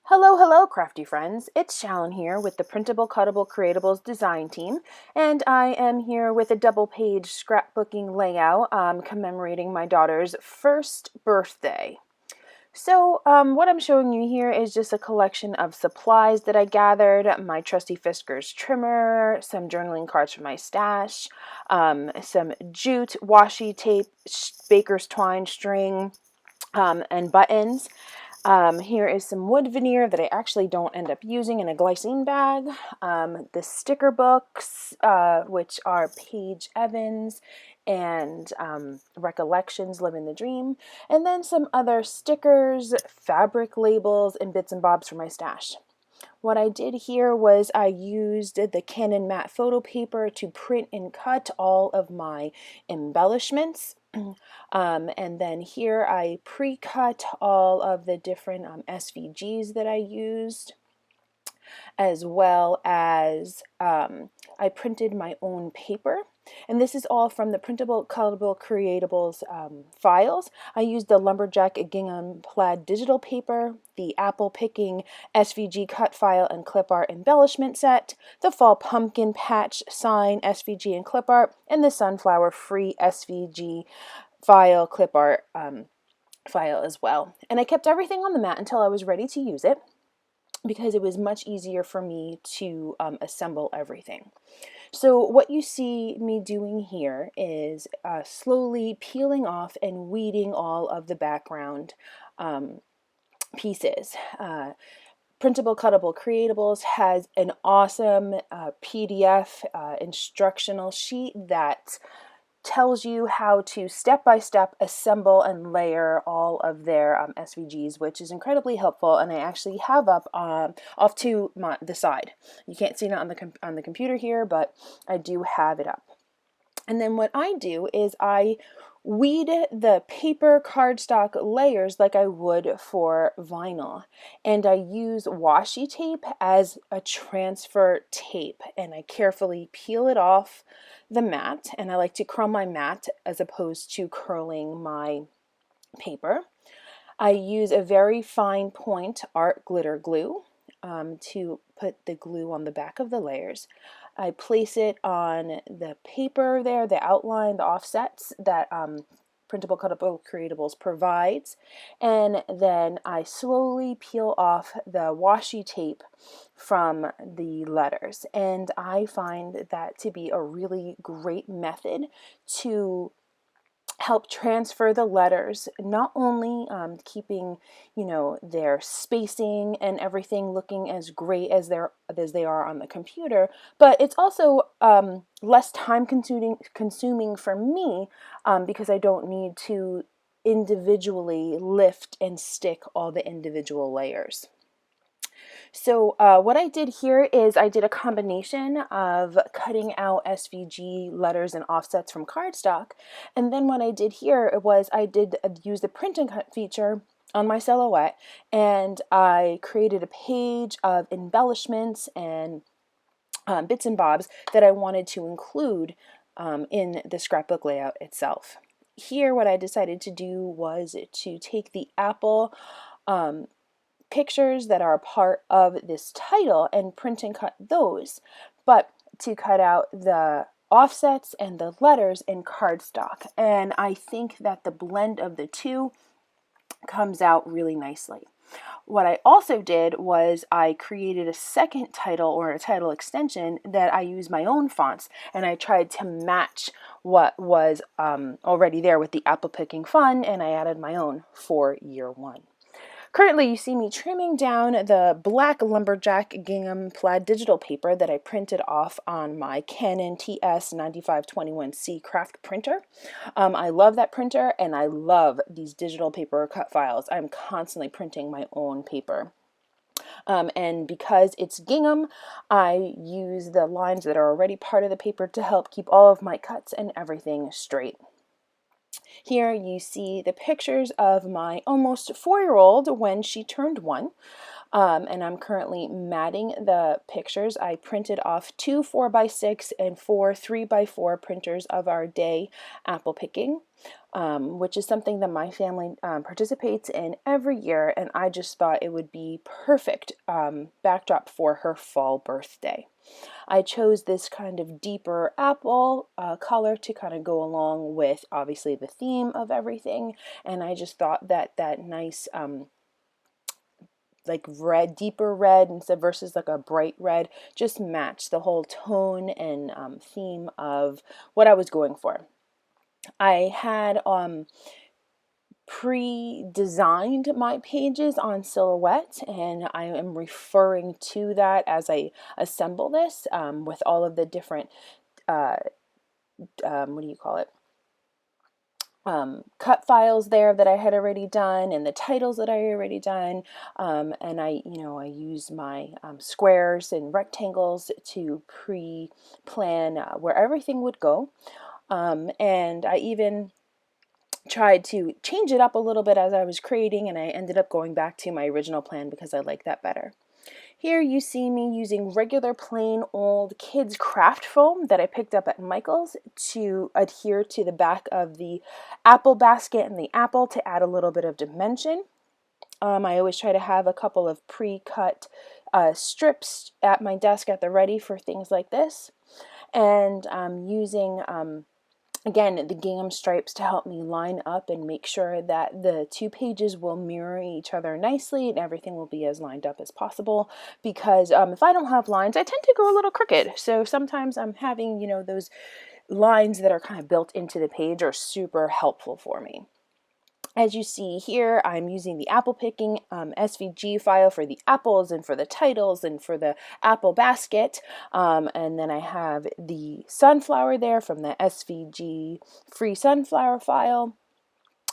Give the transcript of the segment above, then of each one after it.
Hello, hello, crafty friends. It's Shalon here with the Printable, Cuttable, Creatables design team, and I am here with a double-page scrapbooking layout commemorating my daughter's first birthday. So what I'm showing you here is just a collection of supplies that I gathered, my trusty Fiskars trimmer, some journaling cards from my stash, some jute, washi tape, baker's twine string, and buttons. Here is some wood veneer that I actually don't end up using in a glycine bag. The sticker books, which are Paige Evans and Recollections, Living the Dream. And then some other stickers, fabric labels, and bits and bobs for my stash. What I did here was I used the Canon matte photo paper to print and cut all of my embellishments. And then here I pre-cut all of the different SVGs that I used, as well as I printed my own paper. And this is all from the Printable, Cuttable, Creatables files. I used the Lumberjack Gingham Plaid digital paper, the apple picking SVG cut file and Clipart embellishment set, the fall pumpkin patch sign SVG and Clipart, and the sunflower free SVG file Clipart file as well. And I kept everything on the mat until I was ready to use it, because it was much easier for me to assemble everything. So what you see me doing here is slowly peeling off and weeding all of the background pieces. Printable, Cuttable, Creatables has an awesome PDF instructional sheet that tells you how to step-by-step assemble and layer all of their SVGs, which is incredibly helpful, and I actually have up off to the side. You can't see it on the computer here, but I do have it up. And then what I do is I weed the paper cardstock layers like I would for vinyl, and I use washi tape as a transfer tape, and I carefully peel it off the mat, and I like to curl my mat as opposed to curling my paper. I use a very fine point art glitter glue to put the glue on the back of the layers. I place it on the paper there, the outline, the offsets that Printable, Cuttable, Creatables provides, and then I slowly peel off the washi tape from the letters, and I find that to be a really great method to help transfer the letters, not only keeping their spacing and everything looking as great as they are on the computer, but it's also less time consuming for me because I don't need to individually lift and stick all the individual layers. So what I did here is I did a combination of cutting out SVG letters and offsets from cardstock, and then what I did here was I did use the print and cut feature on my silhouette, and I created a page of embellishments and bits and bobs that I wanted to include in the scrapbook layout itself. Here what I decided to do was to take the apple pictures that are a part of this title and print and cut those, but to cut out the offsets and the letters in cardstock. And I think that the blend of the two comes out really nicely. What I also did was I created a second title, or a title extension, that I use my own fonts, and I tried to match what was already there with the apple picking fun, and I added my own for year one. Currently, you see me trimming down the black Lumberjack Gingham Plaid digital paper that I printed off on my Canon TS9521C craft printer. I love that printer, and I love these digital paper cut files. I'm constantly printing my own paper. And because it's gingham, I use the lines that are already part of the paper to help keep all of my cuts and everything straight. Here you see the pictures of my almost 4-year-old when she turned 1. And I'm currently matting the pictures. I printed off 2 4x6 and 4 3x4 printers of our day apple picking. which is something that my family participates in every year, and I just thought it would be perfect backdrop for her fall birthday. I chose this kind of deeper apple color to kind of go along with obviously the theme of everything, and I just thought that that nice like red, deeper red instead versus like a bright red just matched the whole tone and theme of what I was going for. I had pre-designed my pages on Silhouette, and I am referring to that as I assemble this with all of the different what do you call it, cut files there that I had already done, and the titles that I already done, and I use my squares and rectangles to pre-plan where everything would go, and I even tried to change it up a little bit as I was creating, and I ended up going back to my original plan because I like that better. Here you see me using regular plain old kids craft foam that I picked up at Michael's to adhere to the back of the apple basket and the apple to add a little bit of dimension. I always try to have a couple of pre-cut strips at my desk at the ready for things like this. And I'm using again, the gingham stripes to help me line up and make sure that the two pages will mirror each other nicely and everything will be as lined up as possible, because if I don't have lines, I tend to go a little crooked. So sometimes I'm having, those lines that are kind of built into the page are super helpful for me. As you see here, I'm using the apple picking SVG file for the apples and for the titles and for the apple basket. And then I have the sunflower there from the SVG free sunflower file.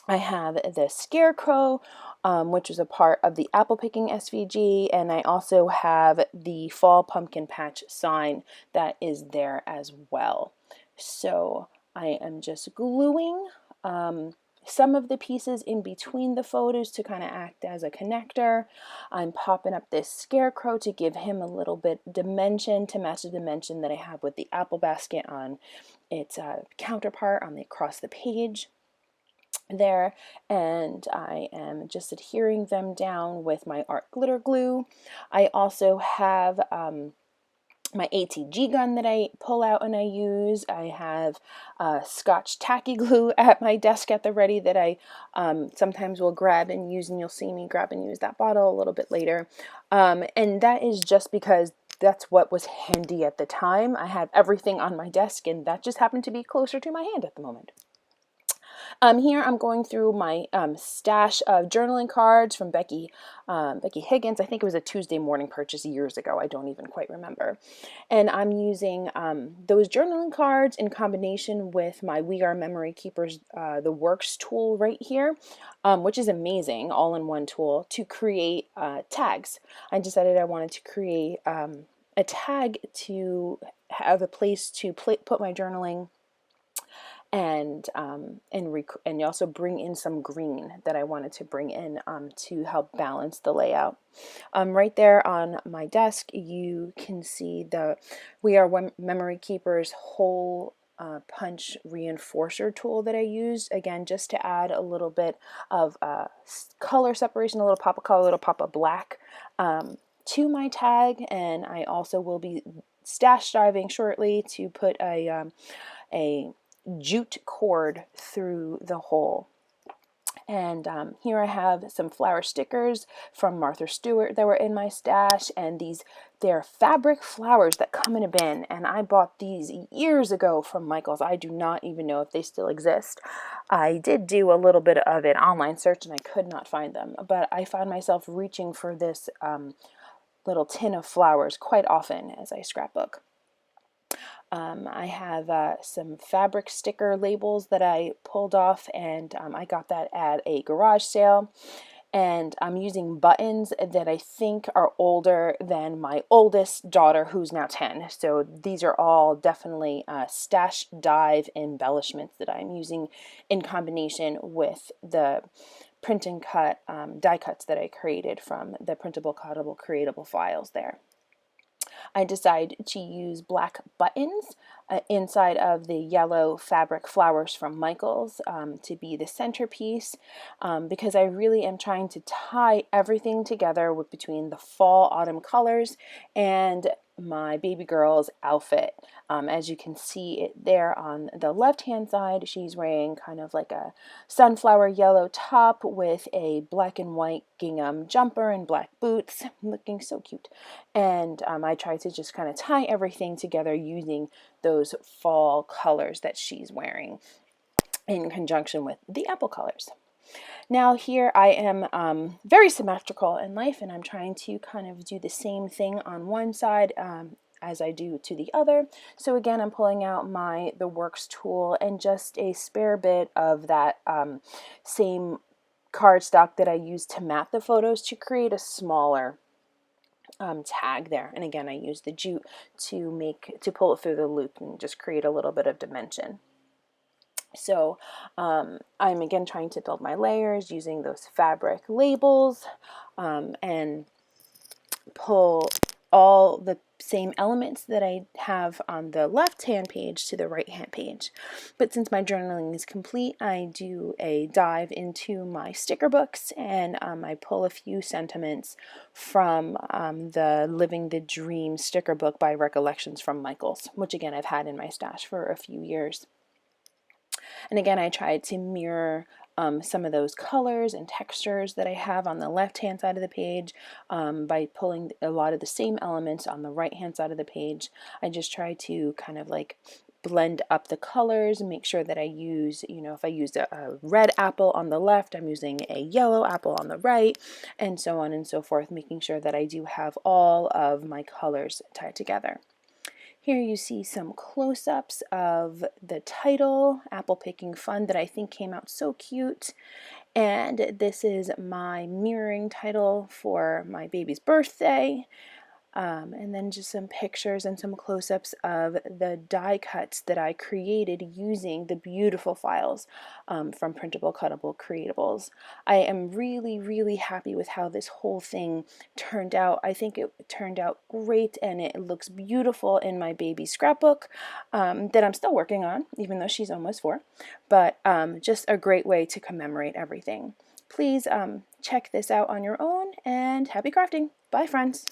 I have the Scarecrow, which is a part of the apple picking SVG. And I also have the fall pumpkin patch sign that is there as well. So I am just gluing some of the pieces in between the photos to kind of act as a connector. I'm popping up this Scarecrow to give him a little bit dimension to match the dimension that I have with the apple basket on its counterpart on the across the page there, and I am just adhering them down with my art glitter glue. I also have my ATG gun that I pull out and I use. I have Scotch tacky glue at my desk at the ready that I sometimes will grab and use, and you'll see me grab and use that bottle a little bit later. And that is just because that's what was handy at the time. I have everything on my desk, and that just happened to be closer to my hand at the moment. Here I'm going through my stash of journaling cards from Becky Higgins. I think it was a Tuesday morning purchase years ago. I don't even quite remember. And I'm using those journaling cards in combination with my We Are Memory Keepers, the Works tool right here, which is amazing, all-in-one tool to create tags. I decided I wanted to create a tag to have a place to put my journaling, and you also bring in some green that I wanted to bring in to help balance the layout. Right there on my desk, you can see the We Are Memory Keepers hole punch reinforcer tool that I used, again, just to add a little bit of color separation, a little pop of color, a little pop of black to my tag. And I also will be stash driving shortly to put a jute cord through the hole. And here I have some flower stickers from Martha Stewart that were in my stash, and they're fabric flowers that come in a bin, and I bought these years ago from Michael's. I do not even know if they still exist. I did do a little bit of an online search and I could not find them, but I found myself reaching for this little tin of flowers quite often as I scrapbook. I have some fabric sticker labels that I pulled off, and I got that at a garage sale. And I'm using buttons that I think are older than my oldest daughter, who's now 10. So these are all definitely stash dive embellishments that I'm using in combination with the print and cut die cuts that I created from the Printable, Cuttable, Creatable files there. I decided to use black buttons inside of the yellow fabric flowers from Michaels to be the centerpiece, because I really am trying to tie everything together between the fall autumn colors and my baby girl's outfit. As you can see it there on the left hand side, she's wearing kind of like a sunflower yellow top with a black and white gingham jumper and black boots, looking so cute. And I tried to just kind of tie everything together using those fall colors that she's wearing in conjunction with the apple colors. Now here I am very symmetrical in life, and I'm trying to kind of do the same thing on one side as I do to the other. So again, I'm pulling out the Works tool and just a spare bit of that same cardstock that I used to map the photos to create a smaller tag there. And again, I used the jute to pull it through the loop and just create a little bit of dimension. So I'm again trying to build my layers using those fabric labels and pull all the same elements that I have on the left hand page to the right hand page. But since my journaling is complete, I do a dive into my sticker books, and I pull a few sentiments from the Living the Dream sticker book by Recollections from Michaels, which again I've had in my stash for a few years. And again, I tried to mirror some of those colors and textures that I have on the left-hand side of the page by pulling a lot of the same elements on the right-hand side of the page. I just try to kind of like blend up the colors and make sure that I use, if I used a red apple on the left, I'm using a yellow apple on the right, and so on and so forth, making sure that I do have all of my colors tied together. Here you see some close-ups of the title, Apple Picking Fun, that I think came out so cute. And this is my mirroring title for my baby's birthday. And then just some pictures and some close-ups of the die cuts that I created using the beautiful files from Printable, Cuttable, Creatables. I am really, really happy with how this whole thing turned out. I think it turned out great, and it looks beautiful in my baby's scrapbook that I'm still working on, even though she's almost 4. But just a great way to commemorate everything. Please check this out on your own, and happy crafting. Bye, friends.